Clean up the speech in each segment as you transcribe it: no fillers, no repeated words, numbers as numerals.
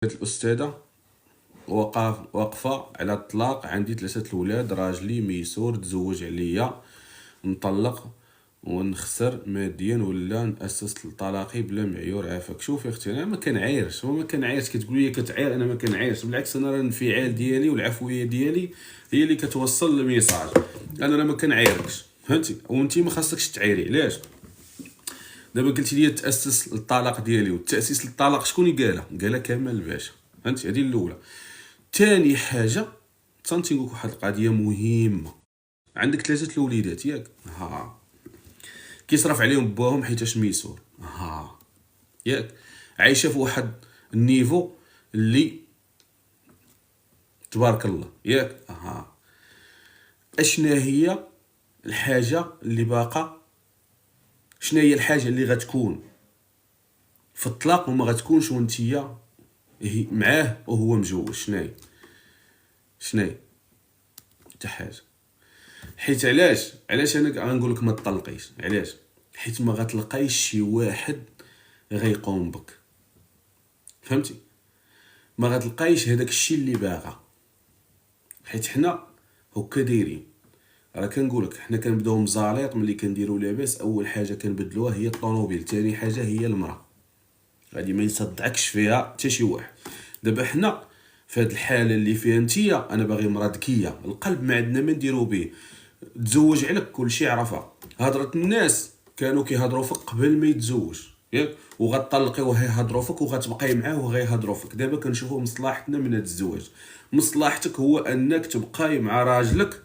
الأستاذة واقفة على الطلاق. عندي 3 الولاد، راجلي ميسور، تزوج عليا، نطلق ونخسر ماديا ولا نأسس لطلاقي بلا معيور. عافاك. شوفي اختي، انا ما كنعايرش كتقولي لي كتعاير، انا ما كنعايرش، بالعكس انا راه الانفعال ديالي والعفويه ديالي هي اللي كتوصل الميساج. انا راه ما كنعايركش، فهمتي؟ وانت ما خاصكش تعايري. علاش؟ دابا قلتي لي تاسس الطلاق ديالي، والتاسيس للطلاق شكون اللي قالها كمال الباشا، فهمتي؟ هذه الاولى. ثاني حاجه تنقول لك واحد القضيه مهمه. عندك 3 الوليدات ياك؟ كيصرف عليهم باهم حيتاش ميسور. ياك؟ عايشه في واحد النيفو اللي تبارك الله، ياك؟ اشنا هي الحاجه اللي باقا؟ شنو هي الحاجه اللي غتكون في الطلاق وما غتكونش وانتيا معاه وهو مجوج؟ شناهي؟ حتى حاجه. حيت علاش انا غنقول لك ما تطلقيش؟ علاش؟ حيت ما غتلقايش شي واحد غيقوم بك، فهمتي؟ ما غتلقايش هذاك الشيء اللي باغا. حيت حنا هكا دايرين. راه كنقول لك حنا كنبداو مزاليط ملي كنديروا لاباس. اول حاجه كنبدلوها هي الطوموبيل، ثاني حاجه هي المراه. غادي ما يصدعكش فيها حتى شي واحد. دابا حنا في هاد الحاله اللي فيها نتيا، انا باغي مراه ذكيه، القلب ما عندنا ما نديرو به. تزوج عليك كلشي عرفها. هضره الناس كانوا كيهضروا فيك قبل ما يتزوج، ياك؟ وغتطلقي وغيهضروا فيك وغتبقاي معاه وغيهضروا فيك. دابا كنشوفوا مصلحتنا من هاد الزواج. مصلحتك هو انك تبقاي مع راجلك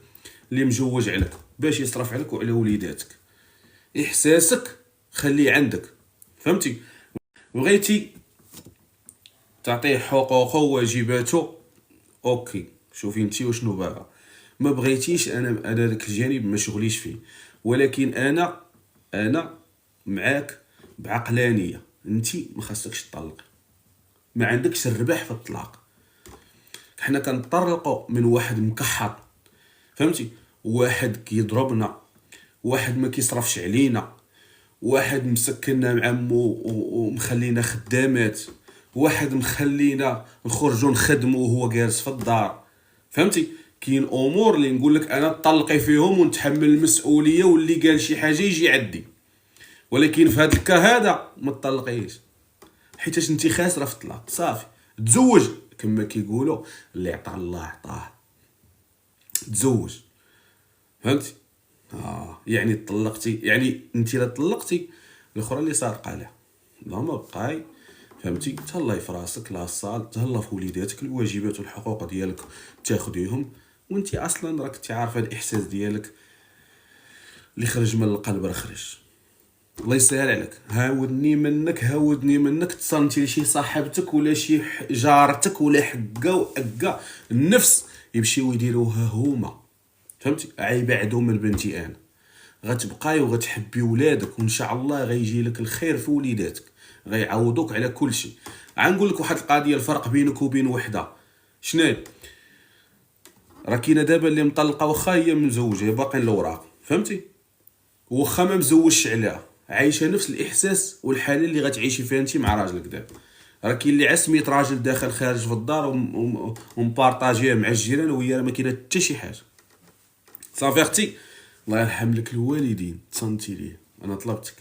اللي مجوج عليك باش يصرف عليك وعلى وليداتك. احساسك خليه عندك، فهمتي؟ بغيتي تعطيه حقوقه وواجباته، اوكي، شوفي انتي وشنو باغا. ما بغيتيش، انا داك الجانب ما شغليش فيه. ولكن انا معاك بعقلانيه. انتي ما خاصكش تطلقي، ما عندكش الربح في الطلاق. حنا كنطرقوا من واحد مكحط، فهمتي؟ واحد كيضربنا، واحد ما كيصرفش علينا، واحد مسكننا مع عمو ومخلينا خدامات، واحد مخلينا نخرجوا نخدموا وهو جالس في الدار، فهمتي؟ كاين امور اللي نقول لك انا طلقي فيهم ونتحمل المسؤوليه، واللي قال شي حاجه يجي عدي. ولكن في هذا الكا هذا ما تطلقيش، حيتاش انت خاسره في الطلاق. صافي، تزوج كما كيقولوا اللي عطى الله عطاه. تزوج، فهمتي؟ يعني طلقتي، يعني انت لا طلقتي الاخرى اللي سارقه لها، اللهم بقاي، فهمتي؟ تهلاي في راسك، لا الصال، تهلا في وليداتك، الواجبات والحقوق ديالك تاخديهم. وانت اصلا راك تعرف هذا الاحساس ديالك اللي خرج من القلب راه خرج. الله يسهل عليك. هاودني منك تصنتي لشي صاحبتك ولا شي جارتك ولا حقه وأقا النفس يمشيو يديروها هما، فهمتي؟ عيبعدو من بنتي انا. غتبقاي وغتحبي ولادك، وان شاء الله غيجي لك الخير في وليداتك، غيعوضوك على كل شيء. غنقول لك واحد القضيه، الفرق بينك وبين وحده شنو؟ راه كاينه دابا اللي مطلقه واخا هي مزوجه باقي الاوراق، فهمتي؟ واخا ما مزوجش عليها، عايشه نفس الاحساس والحاله اللي غتعيشي فيها انت مع راجلك دابا. راه كاين اللي عسميت راجل داخل خارج في الدار ومبارطاجيه مع الجيران، وهي ما كاينه حتى شي حاجه. صافي اختي، الله يرحم لك الوالدين، تصنتي ليه، انا طلبتك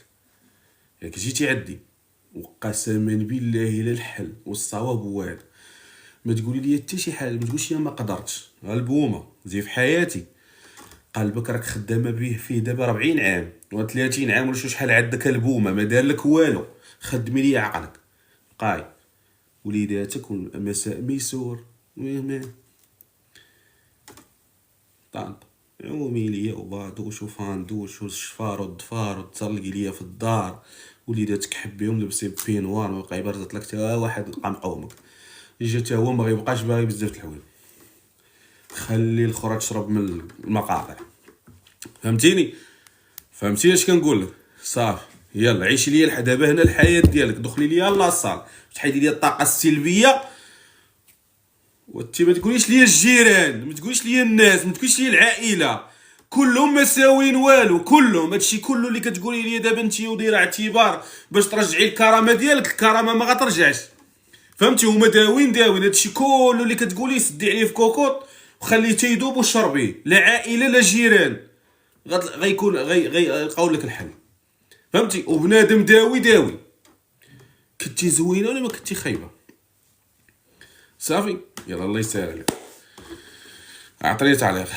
ياك جيتي عندي، وقسما بالله الى الحل والصواب هو هذا. ما تقولي لي حتى شي حاجه، ما تقولش ما قدرتش. البومه زي في حياتي، قلبك راك خدامه به فيه دابا 40 عام و 30 عام ولا شحال عندك البومه، ما دار لك والو. خدمي لي عقلك، قاي وليداتك والمساء ميسور طنط عومي ليا وبادوش وفاندوش والشفار والضفار وتسرلقي ليا في الدار. وليداتك حبيهم لبسي بينوار، ما بقى يبرزط لك حتى واحد لقى مقومك. يجي حتى هو ما غيبقاش باغي بزاف د الحوايج، خلي الاخرى تشرب من المقاطع، فهمتيني؟ فهمتي اش كنقول لك؟ صافي يلا عيشي ليا دابا هنا الحياه ديالك، دخلي ليا لاصال، تحيدي ليا الطاقه السلبيه. وانت ما تقوليش ليا الجيران، ما تقوليش ليا الناس، ما تقوليش ليا العائله، كلهم ما ساويين والو. كلهم هادشي كله اللي كتقولي لي دابا انت ودايره اعتبار باش ترجعي الكرامه ديالك، الكرامه ما غترجعش. فهمتي؟ هما داوين هادشي كله اللي كتقولي سدي عليه في كوكوط وخليه تيدوب وشربيه، لا عائله لا جيران غيكون غيلقاو لك الحل. فهمتي؟ وبنادم داوي كنتي زوينه ولا ما كنتي خايبه. صافي يلا الله يسهل عليك. اعطيني تعليق.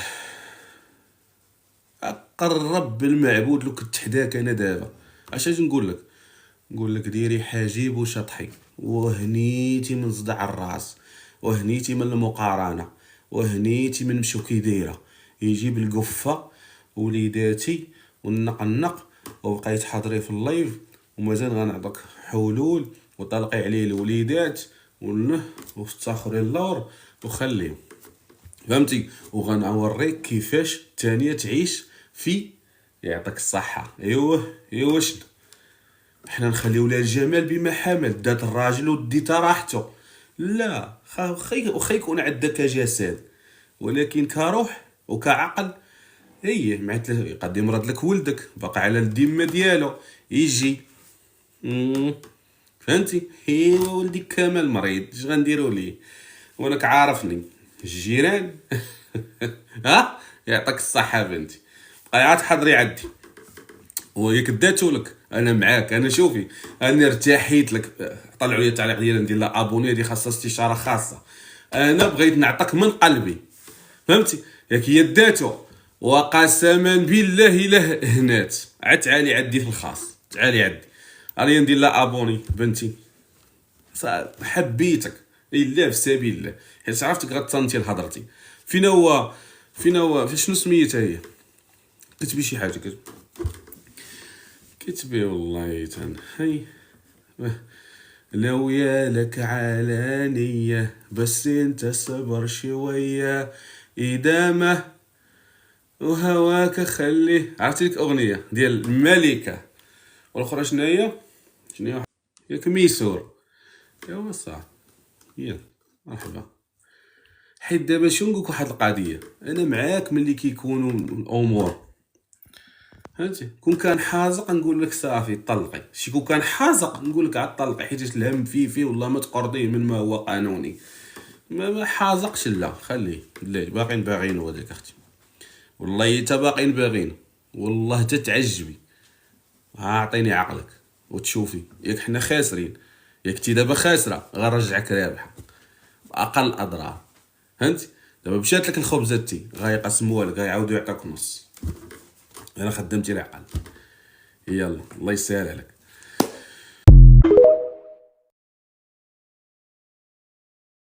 قرب بالمعبود لو كنت حداك انا دابا اش نقول لك؟ نقول لك ديري حاجيب وشطحي وهنيتي من صداع الراس وهنيتي من المقارنه وهنيتي من مشو كي دايره يجيب القفه وليداتي والنقنق وبقيت حاضري في اللايف ومازال غنعطيك حلول وطلقي عليه الوليدات وتاخري اللور وخليه. فهمتي؟ وغنوريك كيفاش تانية تعيش في يعطيك الصحة. ايوه شنو حنا نخليو لها الجمال بما حمل دات الراجل وديت راحته. لا خي يكون عندك جسد ولكن كروح وكعقل هي معت قد يمرض لك ولدك باقي على الذمه ديالو يجي. فهمتي؟ ايوا ولدي كامل مريض اش غنديروا ليه وناك عارفني الجيران. ها يعطيك الصحه بنتي بقاي عاد حضري عندي وياك داتو لك انا معاك. انا شوفي انا ارتاحيت لك. طلعوا لي التعليق ديالي ندير لها ابوني هذه خاصها استشاره خاصه. انا بغيت نعطيك من قلبي. فهمتي؟ ياك هي داتو وقسما بالله الا هنات عاد تعالي عندي في الخاص تعالي عندي راني ندير لها ابوني بنتي. حبيتك الا في سبيل الله حيت عرفتك غتصنتي لهضرتي. فين هو شنو سميتها هي؟ كتبي شي حاجه كتبي والله تنحي لو يالك علانية بس انت صبر شوية إدامة وهواك خليه. عرفتي لك أغنية ديال الملكة والأخرى شنو هي ياك ميسور. ايوا صح يلا مرحبا. حيت دابا شنو نقولك واحد القضية أنا معاك ملي كيكونوا الأمور فهمتي. كون كان حازق نقول لك صافي طلقي شي كون كان حازق نقول لك عاد طلقي حيت الهم فيه والله ما تقرضيه من ما هو قانوني. ما حازقش لا خليه لا باقيين باغينو هذاك اختي والله حتى باقيين باغينو والله تتعجبي. اعطيني عقلك وتشوفي ياك حنا خاسرين ياك تي دابا خاسره غنرجعك رابحه باقل اضرار. فهمتي؟ دابا مشات لك الخبزتي غيقسموها لك غيعاودوا يعطيوك نص. انا خدمتي العقل. يلا الله يسهل عليك.